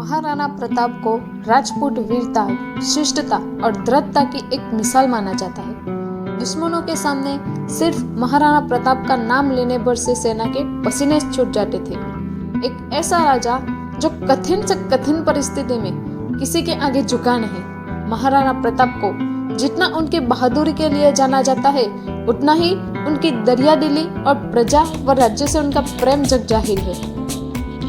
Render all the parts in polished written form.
महाराणा प्रताप को राजपूत वीरता, शिष्टता और दृढ़ता की एक मिसाल माना जाता है। दुश्मनों के सामने सिर्फ महाराणा प्रताप का नाम लेने भर से सेना के पसीने छूट जाते थे। एक ऐसा राजा जो कठिन से कठिन परिस्थिति में किसी के आगे झुका नहीं। महाराणा प्रताप को जितना उनकी बहादुरी के लिए जाना जाता है, उतना ही उनकी दरियादिली और प्रजा व राज्य से उनका प्रेम जग जाहिर है।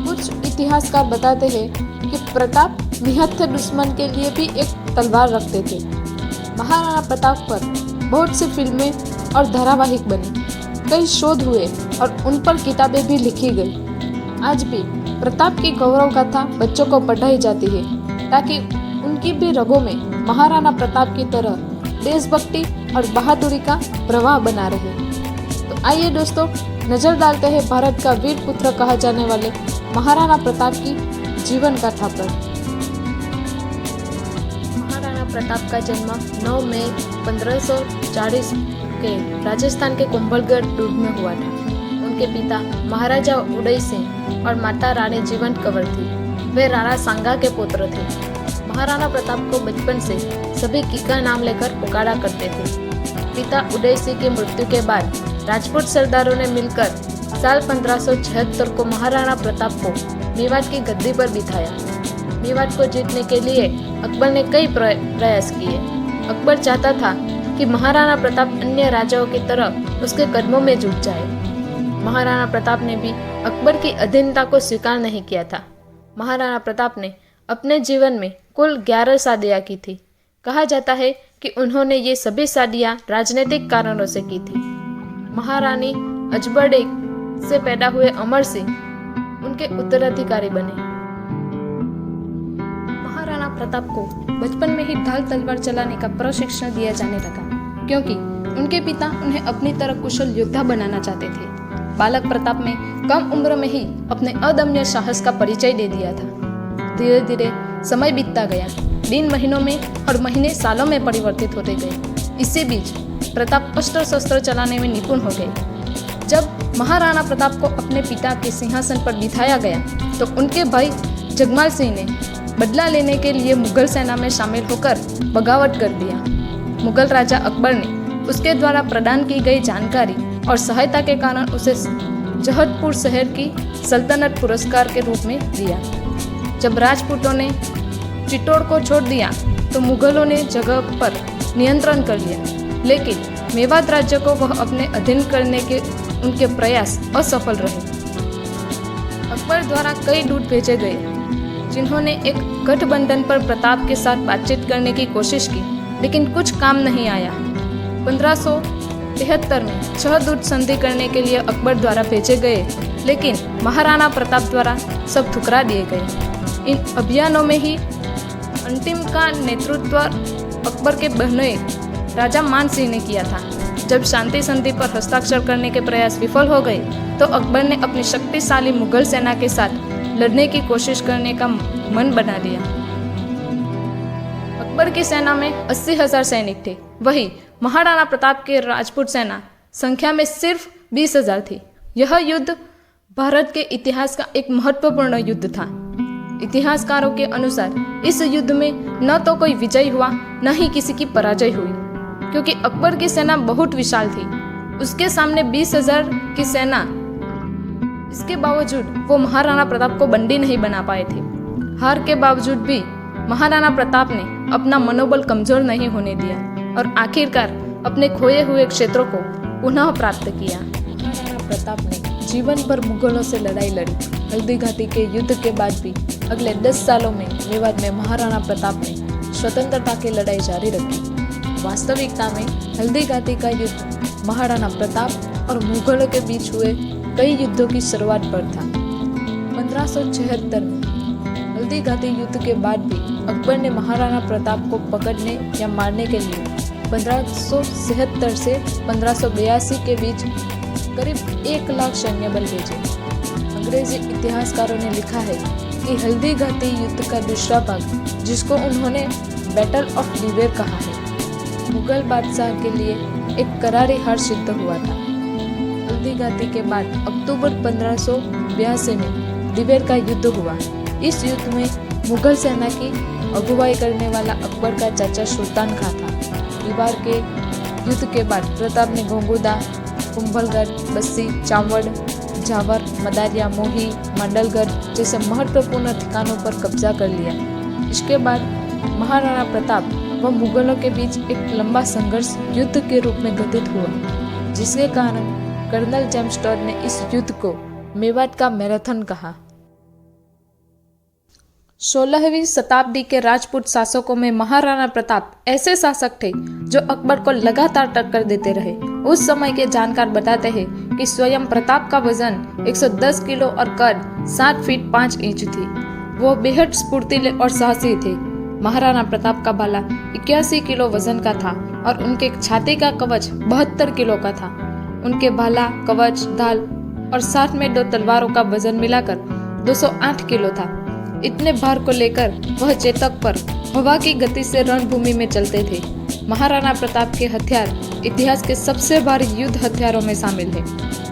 कुछ इतिहासकार बताते हैं कि प्रताप निहत्थे दुश्मन के लिए भी एक तलवार रखते थे। महाराणा प्रताप पर बहुत सी फिल्में और धारावाहिक बनी, कई शोध हुए और उन पर किताबें भी लिखी गई। आज भी प्रताप की गौरव गाथा बच्चों को पढ़ाई जाती है ताकि उनकी भी रगों में महाराणा प्रताप की तरह देशभक्ति और बहादुरी का प्रवाह बना रहे। तो आइए दोस्तों, नजर डालते हैं भारत का वीर पुत्र कहा जाने वाले महाराणा प्रताप की जीवन गाथा पर। महाराणा प्रताप का जन्म 9 मई 1540 के राजस्थान के कुंभलगढ़ दुर्ग में हुआ था। उनके पिता महाराजा उदय सिंह और माता रानी जीवंत कंवर थी। वे राणा सांगा के पुत्र थे। महाराणा प्रताप को बचपन से सभी कीका नाम लेकर पुकारा करते थे। पिता उदय सिंह की मृत्यु के बाद राजपूत सरदारों ने मिलकर साल 1576 को महाराणा प्रताप को मेवात की गद्दी पर बिठाया। मेवात को जीतने के लिए अकबर ने कई प्रयास किए। अकबर चाहता था कि महाराणा प्रताप अन्य राजाओं की तरह उसके कदमों में झुक जाए। महाराणा प्रताप ने भी अकबर की अधीनता को स्वीकार नहीं किया था। महाराणा प्रताप ने अपने जीवन में कुल 11 शादियां की थी। कहा जाता है कि उन्होंने ये सभी शादियां राजनीतिक कारणों से की थी। महारानी अजबड़े से पैदा हुए अमर सिंह उनके उत्तराधिकारी बने। महाराणा प्रताप को बचपन में ही ढाल तलवार चलाने का प्रशिक्षण दिया जाने लगा, क्योंकि उनके पिता उन्हें अपनी तरह कुशल योद्धा बनाना चाहते थे। बालक प्रताप में कम उम्र में ही अपने अदम्य साहस का परिचय दे दिया था। धीरे धीरे समय बीतता गया। दिन महीनों में और महीने सालों में परिवर्तित होते गए। इसी बीच प्रताप अस्त्र शस्त्र चलाने में निपुण हो गए। जब महाराणा प्रताप को अपने पिता के सिंहासन पर बिठाया गया तो उनके भाई जगमाल सिंह ने बदला लेने के लिए मुगल सेना में शामिल होकर बगावत कर दिया। मुगल राजा अकबर ने उसके द्वारा प्रदान की गई जानकारी और सहायता के कारण उसे जहदपुर शहर की सल्तनत पुरस्कार के रूप में दिया। जब राजपूतों ने चित्तौड़ को छोड़ दिया तो मुगलों ने जगह पर नियंत्रण कर लिया, लेकिन मेवात राज्य को वह अपने अधीन करने के उनके प्रयास असफल रहे। अकबर द्वारा कई दूत भेजे गए, जिन्होंने एक गठबंधन पर प्रताप के साथ बातचीत करने की कोशिश की, लेकिन कुछ काम नहीं आया। 1573 में 6 दूत संधि करने के लिए अकबर द्वारा भेजे गए, लेकिन महाराणा प्रताप द्वारा सब ठुकरा दिए गए। इन अभियानों में ही अंतिम का नेतृत्व अकबर के बहनोई राजा मान सिंह ने किया था। जब शांति संधि पर हस्ताक्षर करने के प्रयास विफल हो गए तो अकबर ने अपनी शक्तिशाली मुगल सेना के साथ लड़ने की कोशिश करने का मन बना लिया। अकबर की सेना में 80,000 सैनिक थे, वही महाराणा प्रताप की राजपूत सेना संख्या में सिर्फ 20,000 थी। यह युद्ध भारत के इतिहास का एक महत्वपूर्ण युद्ध था। इतिहासकारों के अनुसार इस युद्ध में न तो कोई विजय हुआ, न ही किसी की पराजय हुई, क्योंकि अकबर की सेना बहुत विशाल थी। उसके सामने 20,000 की सेना, इसके बावजूद वो महाराणा प्रताप को बंदी नहीं बना पाए थे। हार के बावजूद भी महाराणा प्रताप ने अपना मनोबल कमजोर नहीं होने दिया और आखिरकार अपने खोए हुए क्षेत्रों को पुनः प्राप्त किया। महाराणा प्रताप ने जीवन भर मुगलों से लड़ाई लड़ी। हल्दी घाटी के युद्ध के बाद भी अगले 10 सालों में मेवात में महाराणा प्रताप ने स्वतंत्रता की लड़ाई जारी रखी। वास्तविकता में हल्दी घाटी का युद्ध महाराणा प्रताप और मुगलों के बीच हुए कई युद्धों की शुरुआत पर था। 1576 में हल्दी घाटी युद्ध के बाद भी अकबर ने महाराणा प्रताप को पकड़ने या मारने के लिए 1576 से 1582 के बीच करीब 1 लाख सैन्य बल भेजे। अंग्रेजी इतिहासकारों ने लिखा है कि हल्दी घाटी युद्ध का दूसरा भाग, जिसको उन्होंने बैटल ऑफ दिवेर कहा है, मुगल बादशाह के लिए एक करारी हार सिद्ध हुआ था। हल्दी घाटी के बाद अक्टूबर 1582 में दिवेर का युद्ध हुआ। इस युद्ध में मुगल सेना की अगुवाई करने वाला अकबर का चाचा सुल्तान खां था। दीवार के युद्ध के बाद प्रताप ने घोंघुदा, कुंभलगढ़, बस्सी, चावड़, जावर, मदारिया, मोही, मंडलगढ़ जैसे महत्वपूर्ण ठिकानों पर कब्जा कर लिया। इसके बाद महाराणा प्रताप व मुगलों के बीच एक लंबा संघर्ष युद्ध के रूप में घटित हुआ, जिसके कारण कर्नल जेम्स टॉड ने इस युद्ध को मेवात का मैराथन कहा। 16वीं शताब्दी के राजपूत शासकों में महाराणा प्रताप ऐसे शासक थे जो अकबर को लगातार टक्कर देते रहे। उस समय के जानकार बताते हैं कि स्वयं प्रताप का वजन 110 किलो और कद 7 फीट 5 इंच थी। वो बेहद स्फूर्तिले और साहसी थे। महाराणा प्रताप का भाला 81 किलो वजन का था और उनके छाती का कवच 72 किलो का था। उनके भाला, कवच, ढाल और साथ में 2 तलवारों का वजन मिलाकर 208 किलो था। इतने भार को लेकर वह चेतक पर हवा की गति से रणभूमि में चलते थे। महाराणा प्रताप के हथियार इतिहास के सबसे भारी युद्ध हथियारों में शामिल है।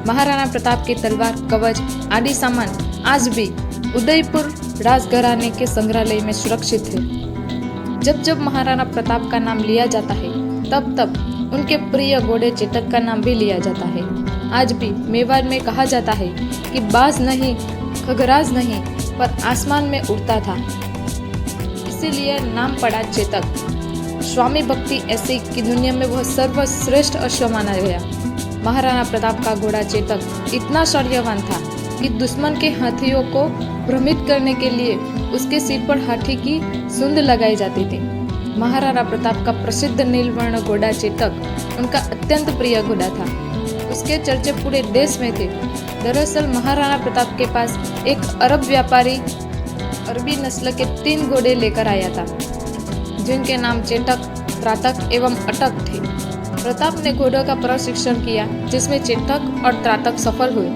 महाराणा प्रताप की तलवार, कवच आदि सामान आज भी उदयपुर राजघराने के संग्रहालय में सुरक्षित है। जब जब महाराणा प्रताप का नाम लिया जाता है, तब तब उनके प्रिय घोड़े चेतक का नाम भी लिया जाता है। आज भी मेवाड़ में कहा जाता है कि बाज नहीं, खगराज नहीं, पर आसमान में उड़ता था, इसीलिए नाम पड़ा चेतक। स्वामी भक्ति ऐसी कि दुनिया में वह सर्वश्रेष्ठ अश्व माना गया। महाराणा प्रताप का घोड़ा चेतक इतना शौर्यवान था कि दुश्मन के हाथियों को भ्रमित करने के लिए उसके सिर पर हाथी की सूंड लगाई जाती थी। महाराणा प्रताप का प्रसिद्ध नीलवर्ण घोड़ा चेतक उनका अत्यंत प्रिय घोड़ा था। उसके चर्चे पूरे देश में थे। दरअसल महाराणा प्रताप के पास एक अरब व्यापारी अरबी नस्ल के 3 घोड़े लेकर आया था, जिनके नाम चेतक, त्रातक एवं अटक थे। प्रताप ने घोड़ों का प्रशिक्षण किया, जिसमें चेतक और त्रातक सफल हुए,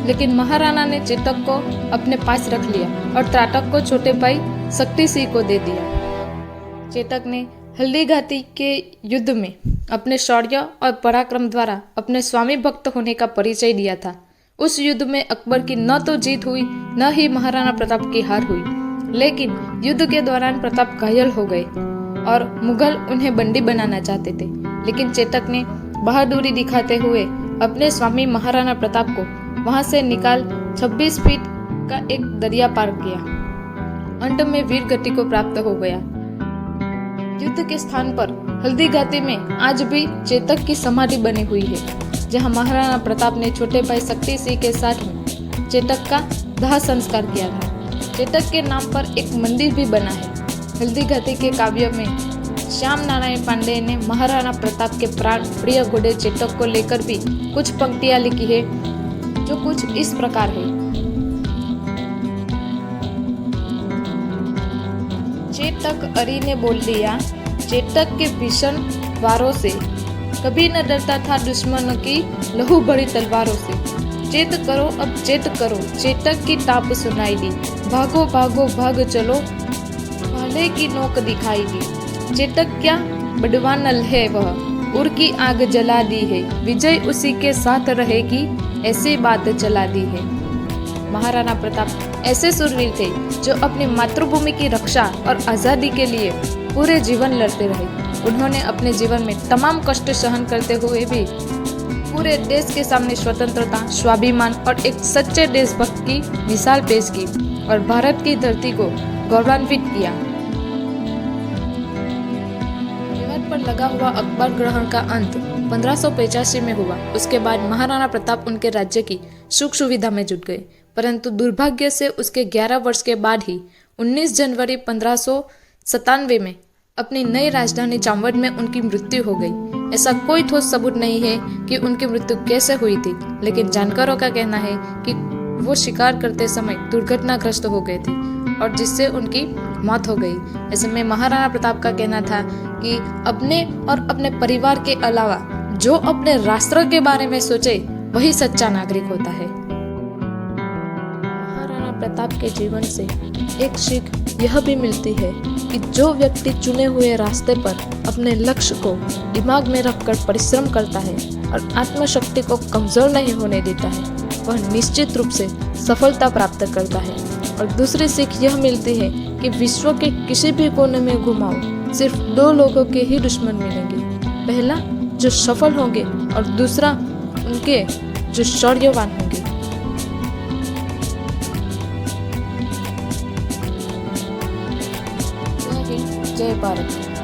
लेकिन महाराणा ने चेतक को अपने पास रख लिया और त्रातक को छोटे भाई शक्ति सिंह को दे दिया। चेतक ने हल्दी घाटी के युद्ध में अपने शौर्य और पराक्रम द्वारा अपने स्वामी भक्त होने का परिचय दिया था। उस युद्ध में अकबर की न तो जीत हुई, न ही महाराणा प्रताप की हार हुई। लेकिन युद्ध के दौरान प्रताप घायल हो गए और मुगल उन्हें बंदी बनाना चाहते थे। लेकिन चेतक ने बहादुरी दिखाते हुए अपने स्वामी महाराणा प्रताप को वहां से निकाल 26 फीट का एक दरिया पार किया। अंत में वीर गति को प्राप्त हो गया। युद्ध के स्थान पर हल्दी घाटी में आज भी चेतक की समाधि बनी हुई है, जहां महाराणा प्रताप ने छोटे भाई शक्ति सिंह के साथ में चेतक का दाह संस्कार किया था। चेतक के नाम पर एक मंदिर भी बना है। हल्दी घाटी के काव्य में श्याम नारायण पांडे ने महाराणा प्रताप के प्राण प्रिय घोड़े चेतक को लेकर भी कुछ पंक्तियां लिखी है, जो कुछ इस प्रकार है। चेतक अरी ने बोल दिया, चेतक के भीषण वारों से, कभी न डरता था दुश्मन की लहू भरी तलवारों से। चेत करो अब चेत करो, चेतक की ताप सुनाई दी, भागो भागो भाग चलो, भाले की नोक दिखाई दी। चेतक क्या बड़वा नल है वह, उर की आग जला दी है, विजय उसी के साथ रहेगी, ऐसी बात चला दी है। महाराणा प्रताप ऐसे सूरवीर थे जो अपनी मातृभूमि की रक्षा और आज़ादी के लिए पूरे जीवन लड़ते रहे। उन्होंने अपने जीवन में तमाम कष्ट सहन करते हुए भी पूरे देश के सामने स्वतंत्रता, स्वाभिमान और एक सच्चे देशभक्त की मिसाल पेश की और भारत की धरती को गौरवान्वित किया। मेवाड़ पर लगा हुआ अकबर ग्रहण का अंत 1585 में हुआ। उसके बाद महाराणा प्रताप उनके राज्य की सुख सुविधा में जुट गए, परंतु दुर्भाग्य से उसके 11 वर्ष के बाद ही 19 जनवरी 1597 में अपनी नई राजधानी चावड़ में उनकी मृत्यु हो गई। ऐसा कोई ठोस सबूत नहीं है कि उनकी मृत्यु कैसे हुई थी, लेकिन जानकारों का कहना है कि वो शिकार करते समय दुर्घटनाग्रस्त हो गए थे और जिससे उनकी मौत हो गई। ऐसे में महाराणा प्रताप का कहना था कि अपने और अपने परिवार के अलावा जो अपने राष्ट्र के बारे में सोचे वही सच्चा नागरिक होता है। महाराणा प्रताप के जीवन से एक सीख यह भी मिलती है कि जो व्यक्ति चुने हुए रास्ते पर अपने लक्ष्य को दिमाग में रखकर परिश्रम करता है और आत्मशक्ति को कमजोर नहीं होने देता है, वह निश्चित रूप से सफलता प्राप्त करता है। और दूसरी सीख यह मिलती है कि विश्व के किसी भी कोने में घुमाओ सिर्फ दो लोगों के ही दुश्मन मिलेंगे, पहला जो सफल होंगे और दूसरा उनके जो शौर्यवान होंगे। जय हिंद, जय भारत।